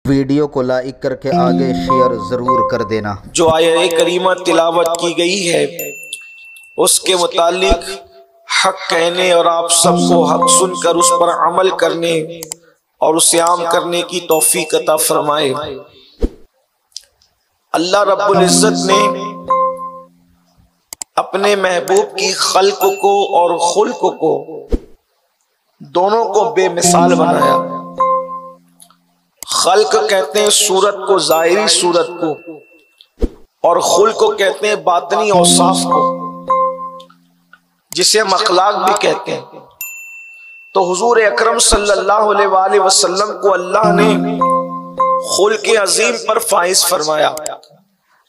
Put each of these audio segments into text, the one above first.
Video को like करके आगे शेयर जरूर कर देना। जो आयत करीमा तिलावत की गई है उसके मुतालिक हक कहने और आप सबको हक सुनकर उस पर अमल करने और उसे आम करने की तौफीक अता फरमाए। अल्लाह रब्बुल इज्जत ने अपने महबूब की खल्क को और खुल्क को दोनों को बेमिसाल बनाया। खल्क कहते हैं सूरत को, जाहिरी सूरत को, और खुल्क को कहते हैं बातनी औसाफ को, जिसे हम अखलाक भी कहते हैं। तो हुजूर अकरम सल्लल्लाहु अलैहि वसल्लम को अल्लाह ने खुल्क अजीम पर फाइज फरमाया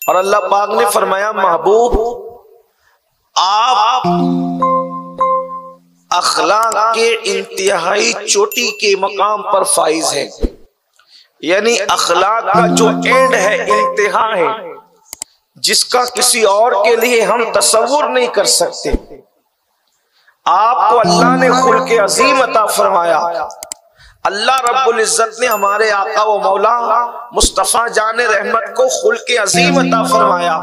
और अल्लाह पाक ने फरमाया, महबूब आप अखलाक के इंतहाई चोटी के मकाम पर फाइज है। यानी अखलाक का जो एंड है, इंतहा है, जिसका किसी और के लिए हम तसव्वुर नहीं कर सकते। आपको अल्लाह ने खुल्क अजीम अता फरमाया। अल्लाह रब्बुल इज्जत ने हमारे आका व मौला मुस्तफा जान रहमत को खुल्क अजीम अता फरमाया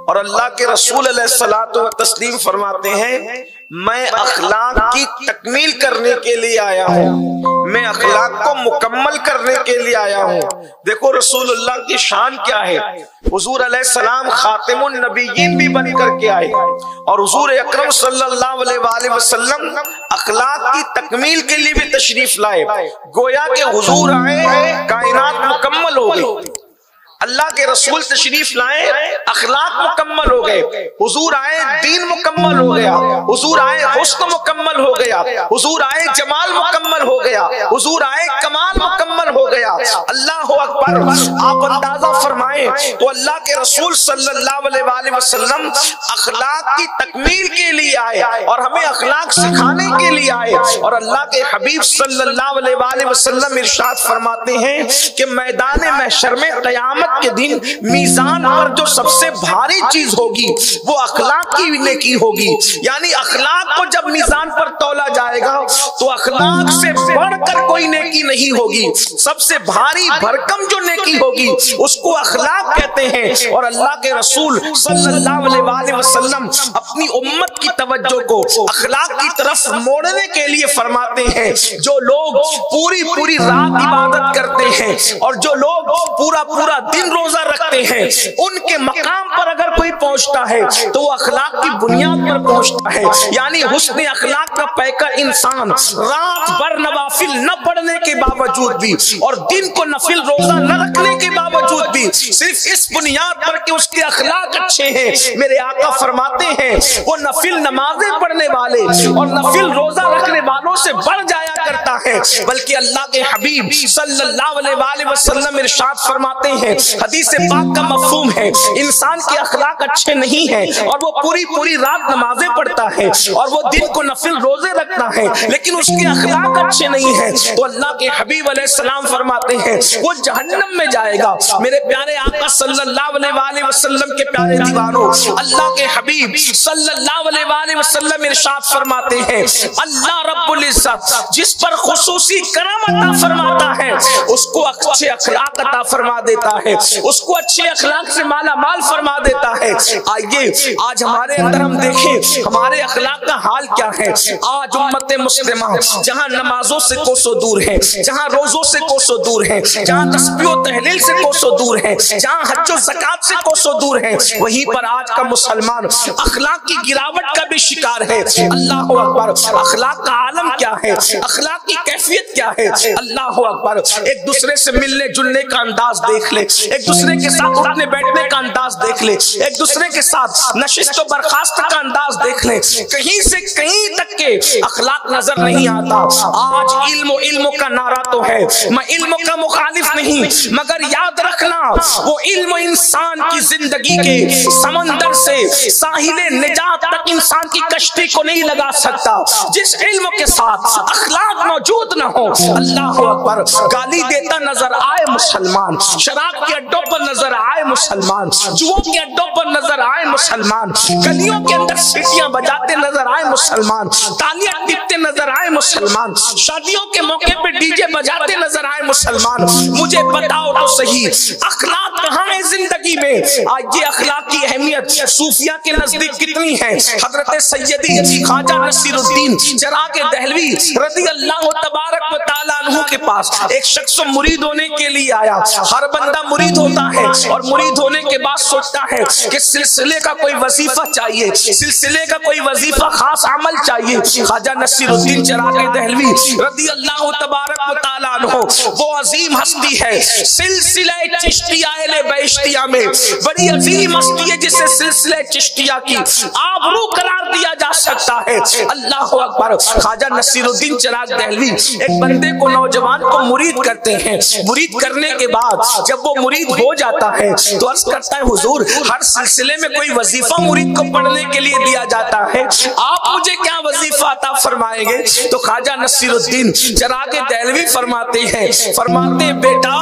और अल्लाह के रसूल अलैहिस्सलातु व तस्लीम फरमाते हैं, मैं अखलाक की तकमील करने के लिए आया हूँ, मैं अखलाक को मुकम्मल करने के लिए आया हूँ। देखो रसूलुल्लाह की शान क्या है। हुजूर अलैहिस्सलाम खातिमुन नबिय्यीन भी बन करके आए और हुजूर अकरम सल्लल्लाहु अलैहि वसल्लम अखलाक की तकमील के लिए भी तशरीफ लाए। गोया के हुजूर आए, कायनात मुकम्मल हो गई। अल्लाह के रसूल तशरीफ लाए, अखलाक मुकम्मल हो गए। हुजूर आए, दीन मुकम्मल हो गया। हुजूर आए, हुस्न मुकम्मल हो गया। हुजूर आए, जमाल मुकम्मल हो गया। हुजूर आए, कमाल मुकम्मल हो गया। अल्लाह अकबर। आप अंदाजा फरमाएं तो अल्लाह के रसूल सल्लल्लाहु अलैहि वसल्लम अखलाक की तकमील के लिए आए और हमें अखलाक सिखाने के लिए आए। और अल्लाह के हबीब सल्लल्लाहु अलैहि वसल्लम इरशाद फरमाते हैं कि मैदान महशर में क़यामत के दिन मीजान पर जो सबसे भारी चीज होगी वो अखलाक की नेकी होगी। यानी अखलाक को जब मीजान पर तौला जाएगा तो अखलाक से बढ़कर कोई नेकी नहीं होगी। सबसे भारी भरकम जो नेकी होगी उसको अखलाक कहते हैं। और अल्लाह के रसूल सल्लल्लाहु अलैहि वसल्लम अपनी उम्मत की तवज्जो को अखलाक की तरफ मोड़ने के लिए फरमाते हैं, जो लोग पूरी पूरी रात इबादत करते हैं और जो लोग पूरा पूरा दिन रोजा रखते हैं, उनके मकाम पर अगर कोई पहुंचता है तो वो अखलाक की बुनियाद पर पहुंचता है। यानी हुस्न अखलाक का पैकर इंसान रात भर नवाफिल न पढ़ने के बावजूद भी और दिन को नफिल रोजा न रखने के बावजूद भी सिर्फ इस बुनियाद पर कि उसके अखलाक अच्छे हैं, मेरे आका फरमाते हैं वो नफिल नमाजें पढ़ने वाले और नफिल रोजा रखने वालों से बढ़ जाया करता है। बल्कि अल्लाह के हबीब सल्लल्लाहु अलैहि वसल्लम इरशाद फरमाते हैं, हदीस पाक का मफहूम है, इंसान के अखलाक अच्छे नहीं है और वो पूरी पूरी रात नमाजें पढ़ता है और वो दिन को नफिल रोजे रखता है, लेकिन उसके अखलाक अच्छे नहीं है, तो अल्लाह के हबीब अलैहिस्सलाम फरमाते हैं वो जहन्नम में जाएगा। मेरे प्यारे आका सल्लल्लाहु अलैहि वसल्लम के प्यारे दीवानों, अल्लाह के हबीब सल्लल्लाहु अलैहि वसल्लम इरशाद फरमाते हैं, अल्लाह रब्बुल इज्जत जिस पर खुसूसी करम अता फरमाता है उसको अच्छे अखलाक अता फरमा देता है, उसको अच्छे अखलाक से माला माल फरमा देता है। आइए आज हमारे अंदर हम देखें हमारे अखलाक का हाल क्या है। आज उम्मत मुस्लिमा जहां नमाजों से कोसों दूर है, जहां रोजों से कोसों दूर है, जहां तस्बीह व तहलील से कोसों दूर है, जहां हज व ज़कात से कोसों दूर है, वहीं पर आज का मुसलमान अखलाक की गिरावट का भी शिकार है। अल्लाह अकबर। अखलाक का आलम क्या है, अखलाक की कैफियत क्या है। अल्लाह अकबर। एक दूसरे से मिलने जुलने का अंदाज देख ले, एक दूसरे के साथ उठने बैठने का अंदाज देख ले, एक दूसरे के साथ नशिस्त व बर्खास्त का अंदाज देख ले, कहीं से कहीं तक के अखलाक नजर नहीं आता। आज इल्म का नारा तो है, मैं इल्म का मुखालिफ नहीं, मगर याद रखना वो इल्म इंसान की जिंदगी के समंदर से साहिले निजात तक इंसान की कश्ती को नहीं लगा सकता। जिस इल्म के साथ अखलाक मौजूद न हो, अल्लाह अकबर, गाली देता नजर आए मुसलमान, शराब के अड्डों पर नजर आए मुसलमान, जुओं के अड्डों पर नजर आए मुसलमान, गलियों के अंदर सीटियां बजाते नजर आए मुसलमान, तालियां टिपते नजर आए मुसलमान, शादियों के मौके पे डीजे बजाते नजर आए मुसलमान। मुझे बताओ तो सही, अखलाक कहाँ है जिंदगी में? आज ये अखलाक की अहमियत सूफिया के नजदीक कितनी है? हजरत सैयदी ख्वाजा नसीरुद्दीन चिराग दहलवी रज़ी अल्लाह तबारक व तआला अन्हु के पास एक शख्स मुरीद होने के लिए आया। हर बंदा मुरीद होता है और मुरीद होने के बाद सोचता है कि सिलसिले का कोई वजीफा चाहिए, सिलसिले का कोई वजीफा खास अमल चाहिए। ख्वाजा नसीरुद्दीन चिराग दहलवी रज़ी अल्लाह तबारक व तआला अन्हु वो अजीम हस्ती है, सिलसिला चिश्तिया बहिश्तिया में बड़ी अजीम हस्ती है जिसे सिलसिला चिश्तिया की आबरू करार दिया जा सकता है। अल्लाह अकबर। ख्वाजा नसीरुद्दीन चिराग दहलवी एक बंदे को, नौजवान को मुरीद करते हैं। मुरीद करने के बाद जब वो मुरीद हो जाता है तो अर्ज करता है, हुजूर हर सिलसिले में कोई वजीफा मुरीद को पढ़ने के लिए दिया जाता है, आप मुझे क्या वजीफा अता फरमाएंगे? तो ख्वाजा नसीरुद्दीन चिराग दहलवी फरमाते हैं, बेटा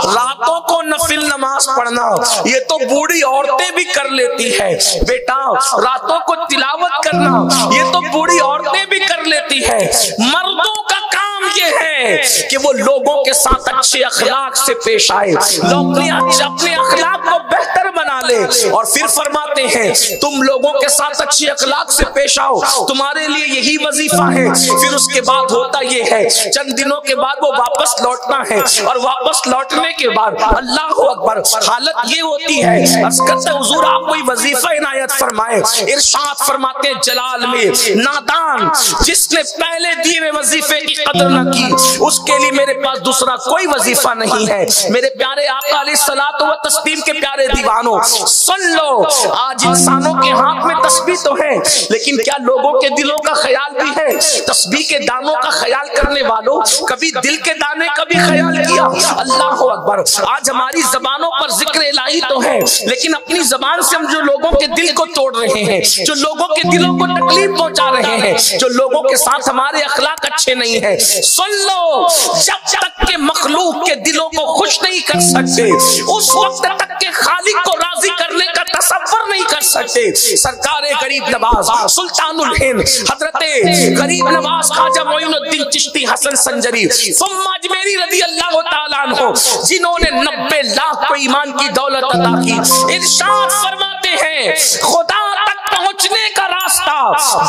रातों को नफिल नमाज पढ़ना ये तो बूढ़ी औरतें भी कर लेती है, बेटा रातों को तिलावत करना ये तो बूढ़ी औरतें भी कर लेती है, मर्दों का काम ये है कि वो लोगों के साथ अच्छे अखलाक से पेश आए, अपने अखलाक को बेहतर बना ले। और फिर फरमाते हैं, तुम लोगों के साथ अच्छे अखलाक से पेश आओ, तुम्हारे लिए यही वजीफा है। फिर उसके बाद होता ये है, चंद दिनों के बाद वो वापस लौटना है और वापस लौटने के बाद अल्लाह अकबर हालत ये होती है, अर्ज करते हैं, हुजूर आप कोई वजीफा इनायत फरमाए। इरशाद फरमाते हैं, जलाल में नादान जिसने पहले दिए हुए वजीफे की कदर न की, उसके लिए मेरे पास दूसरा कोई वजीफा नहीं है। मेरे प्यारे आका अलैहिस्सलातु व तस्लीम के प्यारे दीवानों, सुन लो, आज इंसानों के हाथ में तस्बीह तो है, लेकिन क्या लोगों के दिलों का ख्याल भी है? तस्बीह के दानों का ख्याल करने वालों, कभी दिल के दाने का भी ख्याल किया? अल्लाह अकबर। आज हमारी जबानों पर जिक्र इलाही तो है, लेकिन अपनी जबान से हम जो लोगों के दिल को तोड़ रहे हैं, जो लोगों के दिलों को तकलीफ पहुंचा रहे हैं, जो लोगों के साथ हमारे अखलाक अच्छे नहीं है, सुन लो, जब तक के मखलूक के दिलों को खुश नहीं कर सकते, उस वक्त तक के खालिक को राजी करने का तसव्वुर नहीं कर सकते। सरकारे गरीब नवाज सुल्तानुल हिंद हजरते गरीब नवाज ख्वाजा मोइनुद्दीन चिश्ती हसन संजरी सुम्मा अजमेरी रज़ी अल्लाह तआला अन्हु, जिन्होंने 90 लाख को ईमान की दौलत अता की, इरशाद फरमाते हैं, खुदा तक पहुंचने का रास्ता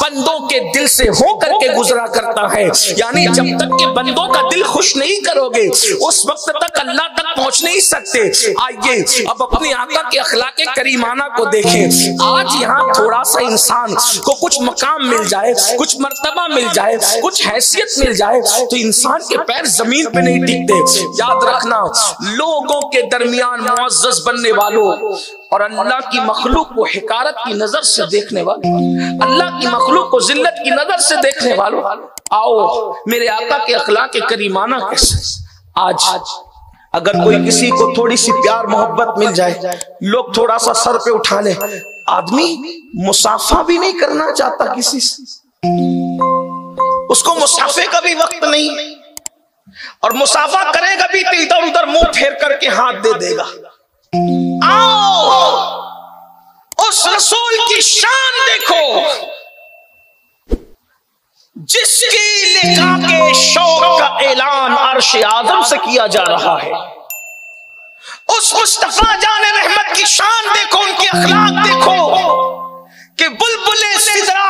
बंदों के दिल से होकर के गुजरा करता है। यानी जब तक के बंदों का दिल खुश नहीं करोगे, उस वक्त तक अल्लाह तक पहुंच नहीं सकते। आइए अब अपने आका के अखलाके करीमाना को देखें। आज यहाँ थोड़ा सा इंसान को कुछ मकाम मिल जाए, कुछ मर्तबा मिल जाए, कुछ हैसियत मिल जाए, तो इंसान के पैर जमीन पे नहीं टिकते। याद रखना, लोगों के दरमियान मुअज़्ज़ज़ बनने वालों और अल्लाह की मखलूक को हिकारत की नजर से देखने वालों, अल्लाह की मखलूक को जिल्लत की नजर से देखने वालों, आओ मेरे आका के अखलाक करीमाना कैसे। आज अगर कोई किसी को थोड़ी सी प्यार मोहब्बत मिल जाए, लोग थोड़ा सा सर पे उठा ले, आदमी मुसाफा भी नहीं करना चाहता किसी से, उसको मुसाफे का भी वक्त नहीं, और मुसाफा करेगा भी तो इधर उधर मुंह फेर करके हाथ दे देगा। आओ उस रसूल की शान देखो जिसकी लिका के शौक का ऐलान अर्श आज़म से किया जा रहा है। उस मुस्तफा जाने रहमत की शान देखो, उनके अखलाक देखो कि बुलबुले सिदरा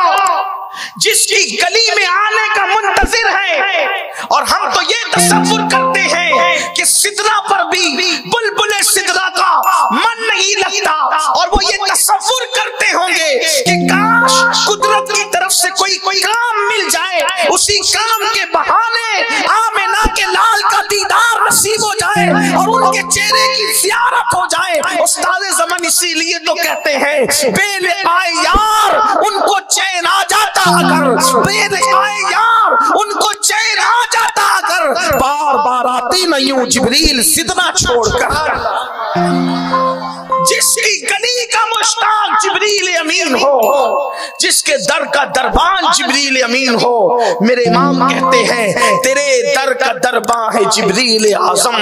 जिसकी गली में आने का मुंतजिर है, और हम तो ये तसव्वुर करते हैं कि सिदरा पर भी बुलबुले सिदरा का मन नहीं लगता, और वो ये तसव्वुर करते होंगे कि काश कुदरत की तरफ से कोई काम मिल जाए, उसी काम के बहाने आमिना के लाल का दीदार नसीब हो जाए और उनके चेहरे की ज़ियारत हो जाए। उस्ताद ज़मान इसीलिए तो कहते हैं, बेलिकाए यार उनको चैन आ जाता अगर, बेलिकाए यार उनको चैन आ जाता अगर, बार बार आती न यूं जिब्रील सिदरा छोड़कर। जिसकी गली का मुश्ताक जिब्रील अमीन हो, जिसके दर का दरबान जिब्रील अमीन हो। मेरे इमाम कहते हैं तेरे दर का दरबान है जिब्रील आजम,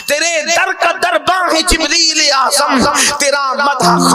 तेरे दर का दरबान है जिब्रील आजम। तेरा मदह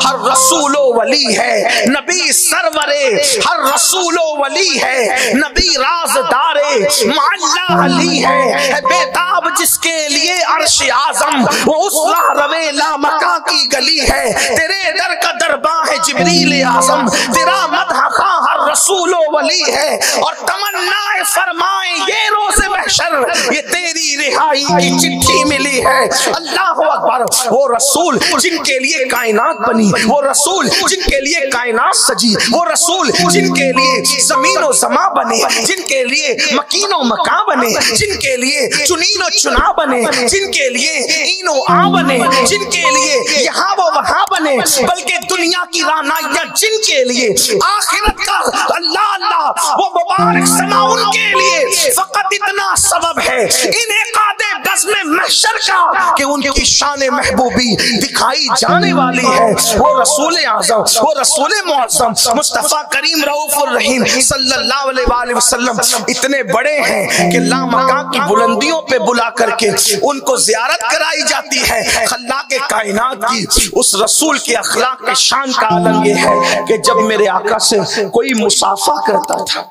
हर रसूलो वली है, नबी सरवरे हर रसूलो वली है, नबी राज़दारे माल्ला अली है। बेताब जिसके लिए अर्श आजम, वो उस रवे ला मका की गली है। तेरे दर का दरबार है जिब्रील आजम, तेरा मदह हर रसूलो वली है। और तमन्नाए फरमाए ये रोज़े महशर, ये तेरी रिहाई की चिट्ठी मिली है। अल्लाह अकबर। वो रसूल जिनके लिए कायनात बनी, वो रसूल जिनके लिए कायनात सजी, वो रसूल जिनके लिए जमीन और समा बने, जिनके लिए मकीनो मका बने, जिनके लिए चुनीनो चुना बने, जिनके लिए ईनो आ बने, जिनके लिए यहाँ वो वहां बने, बल्कि दुनिया की रानाइयां जिनके लिए, आखिरत का अल्लाह अल्लाह वो मुबारक समा उनके लिए फकत इतना सबब है इनेकादे बज़्म महशर का कि उनकी शान महबूबी दिखाई जाने वाली है। वो रसूल आज़म, वो रसूल मुअज़्ज़म मुस्तफ़ा करीम रऊफ़ुर रहीम सल्लल्लाहु अलैहि वसल्लम इतने बड़े हैं कि लामका की बुलंदियों पे बुला करके उनको ज़ियारत कराई जाती है। खल्लाक़े कायनात की उस रसूल के अखलाक के शान का आलम ये है कि जब मेरे आका से कोई मुसाफा करता था,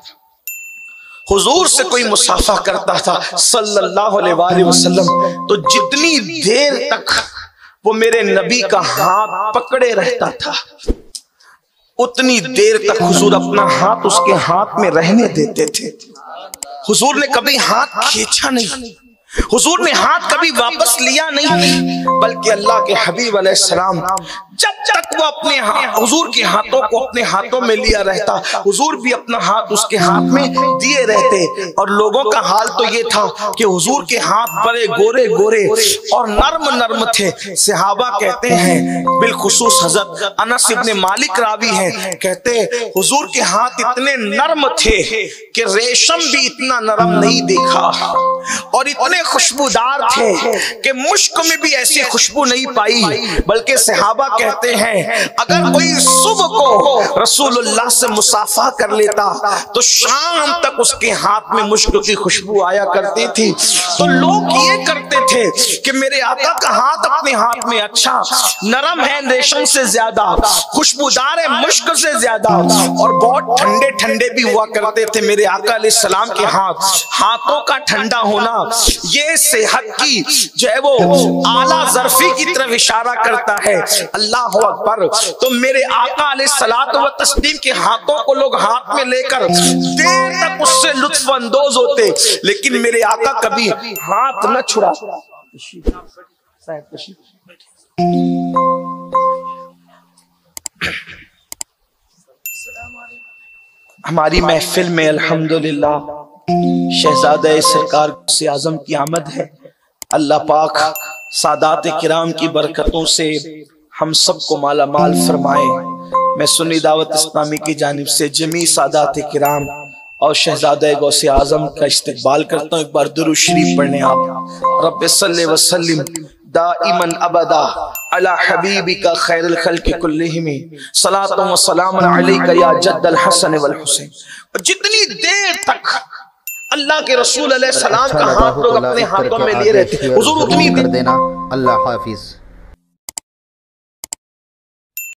हुजूर से कोई मुसाफा करता था सल्लल्लाहु अलैहि वसल्लम, तो जितनी देर तक वो मेरे नबी का हाथ पकड़े रहता था, उतनी देर तक हुजूर अपना हाथ उसके हाथ में रहने देते थे। हुजूर ने कभी हाथ खींचा नहीं, हुजूर ने हाथ कभी वापस लिया नहीं, बल्कि अल्लाह के हबीब अलैहिस्सलाम जब तक वो अपने हुजूर के हाथों को अपने हाथों में लिया रहता, हुजूर भी अपना हाथ उसके हाथ में दिए रहते। और लोगों का हाल तो ये था कि हुजूर के हाथ बड़े गोरे गोरे और नर्म नर्म थे। सहाबा कहते हैं, बिलखुसूस हज़रत अनस इब्ने मालिक रावी हैं, कहते हुजूर के हाथ इतने नर्म थे कि रेशम भी इतना नरम नहीं देखा, और इतने खुशबूदार थे कि मुश्क में भी ऐसी खुशबू नहीं पाई। बल्कि सहाबा कहते हैं अगर कोई सुबह को रसूलुल्लाह से मुसाफा कर लेता तो शाम तक उसके हाथ में मुश्क की खुशबू आया करती थी। तो लोग ये करते थे कि मेरे आका का हाथ अपने हाथ में अच्छा नरम है, रेशम से ज्यादा खुशबूदार है, मुश्क से ज्यादा, और बहुत ठंडे ठंडे भी हुआ करते थे मेरे आका अलैहिस्सलाम के हाथ। हाथों का ठंडा होना ये सेहत की जो है वो आला ज़र्फी की तरफ इशारा करता है। अल्लाह अकबर। तो मेरे आका अलैहिस्सलातु व तस्लीम के हाथों को लोग हाथ में लेकर देर तक उससे लुत्फ अंदोज होते, लेकिन मेरे आका कभी हाथ न छुड़ा। हमारी महफिल में अल्हम्दुलिल्लाह शहजादा सरकार से आजम की आमद है। अल्लाह पाक सादात किराम की बरकतों से हम सबको माला माल फरमाए। मैं सुन्नी दावत इस्लामी की जानिब से जमी सादात किराम और शहजादा गौसे आजम का इस्तकबाल करता हूँ। एक बार दुरूद शरीफ पढ़ने आप। रब्बे सल्ले व सल्लिम दाइमन अबदा अला हबीबिका खैरुल खल्क़ि कुल्लिहिम सलातु व सलामुन अलैका या जद्दल हसन वल हुसैन। जितनी देर तक अल्लाह के रसूल अलैहिस्सलाम का हाथ लोग अपने हाथों में लिए रहते, हुजूर उतनी कर देना। अल्लाह हाफिज।